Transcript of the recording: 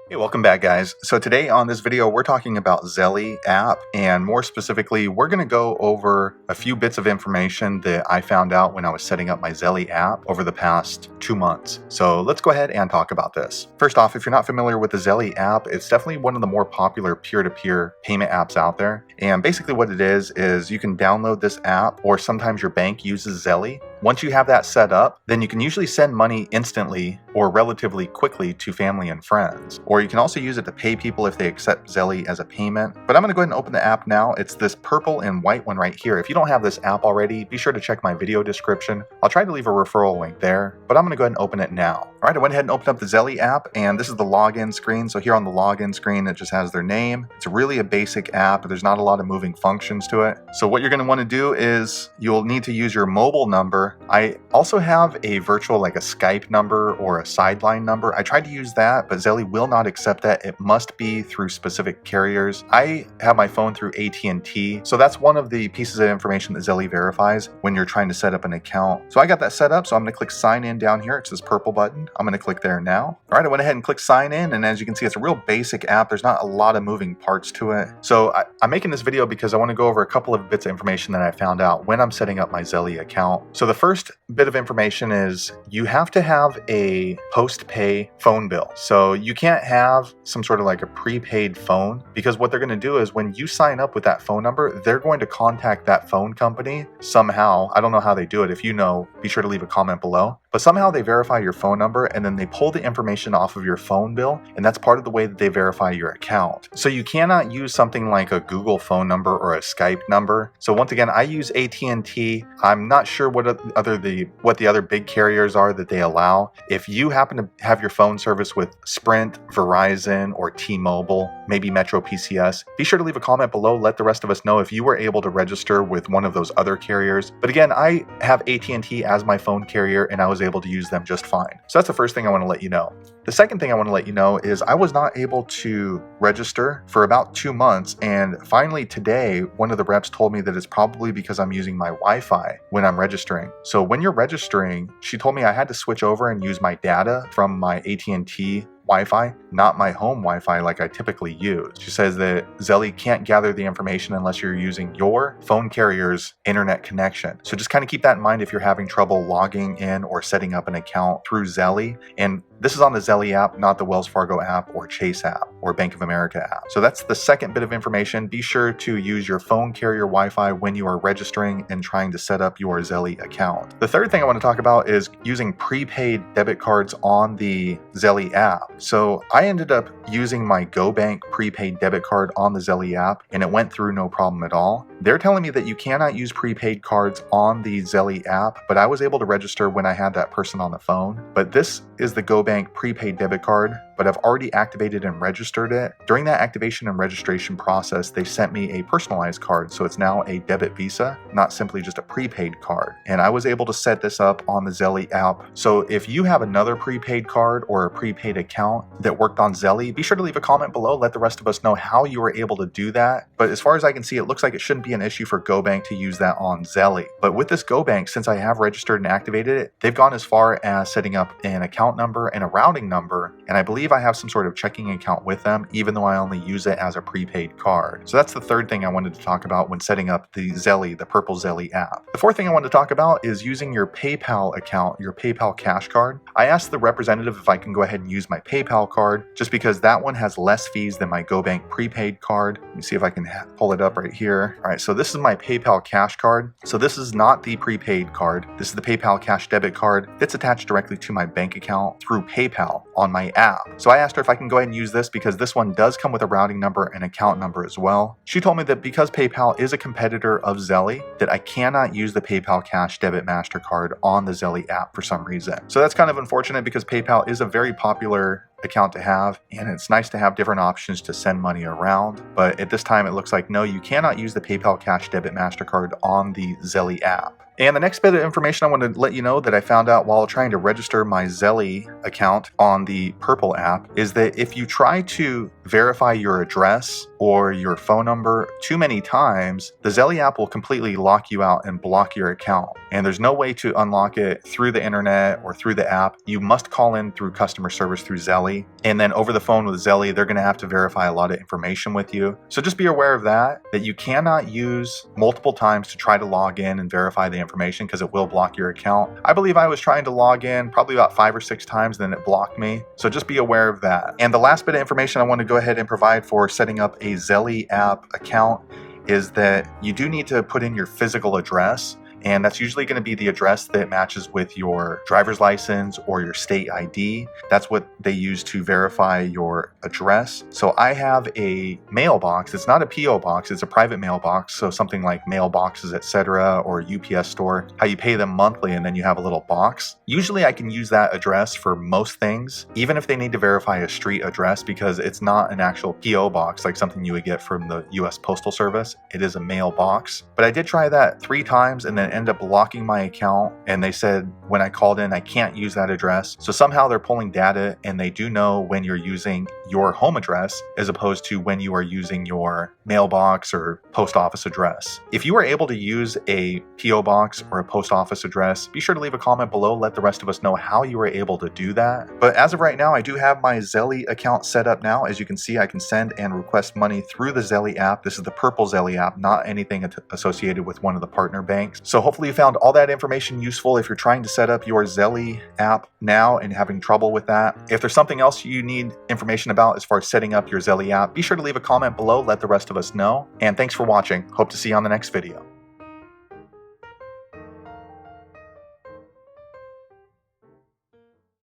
Hey, welcome back, guys. So today on this video, we're talking about Zelle app, and more specifically, we're going to go over a few bits of information that I found out when I was setting up my Zelle app over the past 2 months. So let's go ahead and talk about this. First off, if you're not familiar with the Zelle app, it's definitely one of the more popular peer-to-peer payment apps out there. And basically what it is you can download this app, or sometimes your bank uses Zelle. Once you have that set up, then you can usually send money instantly or relatively quickly to family and friends. Or you can also use it to pay people if they accept Zelle as a payment. But I'm going to go ahead and open the app now. It's this purple and white one right here. If you don't have this app already, be sure to check my video description. I'll try to leave a referral link there, but I'm going to go ahead and open it now. All right, I went ahead and opened up the Zelle app, and this is the login screen. So here on the login screen, it just has their name. It's really a basic app. There's not a lot of moving functions to it. So what you're going to want to do is you'll need to use your mobile number. I also have a virtual, like a Skype number or a sideline number. I tried to use that, but Zelle will not accept that. It must be through specific carriers. I have my phone through AT&T, so that's one of the pieces of information that Zelle verifies when you're trying to set up an account. So I got that set up, so I'm going to click sign in down here. It's this purple button. I'm going to click there now. All right, I went ahead and clicked sign in, and as you can see, it's a real basic app. There's not a lot of moving parts to it. So I'm making this video because I want to go over a couple of bits of information that I found out when I'm setting up my Zelle account. So the first bit of information is you have to have a post-pay phone bill. So you can't have some sort of like a prepaid phone, because what they're going to do is when you sign up with that phone number, they're going to contact that phone company somehow. I don't know how they do it. If you know, be sure to leave a comment below. But somehow they verify your phone number, and then they pull the information off of your phone bill, and that's part of the way that they verify your account. So you cannot use something like a Google phone number or a Skype number. So once again, I use AT&T. I'm not sure what the other big carriers are that they allow. If you happen to have your phone service with Sprint, Verizon, or T-Mobile, maybe Metro PCS, be sure to leave a comment below. Let the rest of us know if you were able to register with one of those other carriers. But again, I have AT&T as my phone carrier, and I was able to use them just fine. So that's the first thing I want to let you know. The second thing I want to let you know is I was not able to register for about 2 months, and finally today, one of the reps told me that it's probably because I'm using my Wi-Fi when I'm registering. So when you're registering, she told me I had to switch over and use my data from my AT&T Wi-Fi, not my home Wi-Fi like I typically use. She says that Zelle can't gather the information unless you're using your phone carrier's internet connection. So just kind of keep that in mind if you're having trouble logging in or setting up an account through Zelle. And this is on the Zelle app, not the Wells Fargo app or Chase app or Bank of America app. So that's the second bit of information. Be sure to use your phone carrier Wi-Fi when you are registering and trying to set up your Zelle account. The third thing I want to talk about is using prepaid debit cards on the Zelle app. So I ended up using my GoBank prepaid debit card on the Zelle app, and it went through no problem at all. They're telling me that you cannot use prepaid cards on the Zelle app, but I was able to register when I had that person on the phone. But this is the GoBank prepaid debit card, but I've already activated and registered it. During that activation and registration process, they sent me a personalized card, so it's now a debit Visa, not simply just a prepaid card. And I was able to set this up on the Zelle app. So if you have another prepaid card or a prepaid account that worked on Zelle, be sure to leave a comment below. Let the rest of us know how you were able to do that. But as far as I can see, it looks like it shouldn't be an issue for GoBank to use that on Zelle. But with this GoBank, since I have registered and activated it, they've gone as far as setting up an account number and a routing number, and I believe I have some sort of checking account with them, even though I only use it as a prepaid card. So that's the third thing I wanted to talk about when setting up the Zelle, the purple Zelle app. The fourth thing I wanted to talk about is using your PayPal account, your PayPal cash card. I asked the representative if I can go ahead and use my PayPal card, just because that one has less fees than my GoBank prepaid card. Let me see if I can pull it up right here. All right, so this is my PayPal cash card. So this is not the prepaid card. This is the PayPal cash debit card that's attached directly to my bank account through PayPal on my app. So I asked her if I can go ahead and use this because this one does come with a routing number and account number as well. She told me that because PayPal is a competitor of Zelle, that I cannot use the PayPal cash debit MasterCard on the Zelle app for some reason. So that's kind of unfortunate because PayPal is a very popular account to have, and it's nice to have different options to send money around. But at this time, it looks like no, you cannot use the PayPal cash debit MasterCard on the Zelle app. And the next bit of information I want to let you know that I found out while trying to register my Zelle account on the Purple app is that if you try to verify your address or your phone number too many times, the Zelle app will completely lock you out and block your account. And there's no way to unlock it through the internet or through the app. You must call in through customer service through Zelle. And then over the phone with Zelle, they're going to have to verify a lot of information with you. So just be aware of that you cannot use multiple times to try to log in and verify the information because it will block your account. I believe I was trying to log in probably about 5 or 6 times, then it blocked me. So just be aware of that. And the last bit of information I want to go ahead and provide for setting up a Zelle app account is that you do need to put in your physical address. And that's usually going to be the address that matches with your driver's license or your state ID. That's what they use to verify your address. So I have a mailbox. It's not a PO box, it's a private mailbox. So something like mailboxes, etc., or UPS store, how you pay them monthly and then you have a little box. Usually I can use that address for most things, even if they need to verify a street address, because it's not an actual PO box like something you would get from the US Postal Service. It is a mailbox. But I did try that 3 times and then ended up blocking my account, and they said when I called in I can't use that address. So somehow they're pulling data and they do know when you're using your home address as opposed to when you are using your mailbox or post office address. If you are able to use a PO box or a post office address, be sure to leave a comment below. Let the rest of us know how you were able to do that. But as of right now, I do have my Zelle account set up now. As you can see, I can send and request money through the Zelle app. This is the purple Zelle app, not anything associated with one of the partner banks. So hopefully you found all that information useful if you're trying to set up your Zelle app now and having trouble with that. If there's something else you need information about as far as setting up your Zelle app, be sure to leave a comment below. Let the rest of us know. And thanks for watching. Hope to see you on the next video.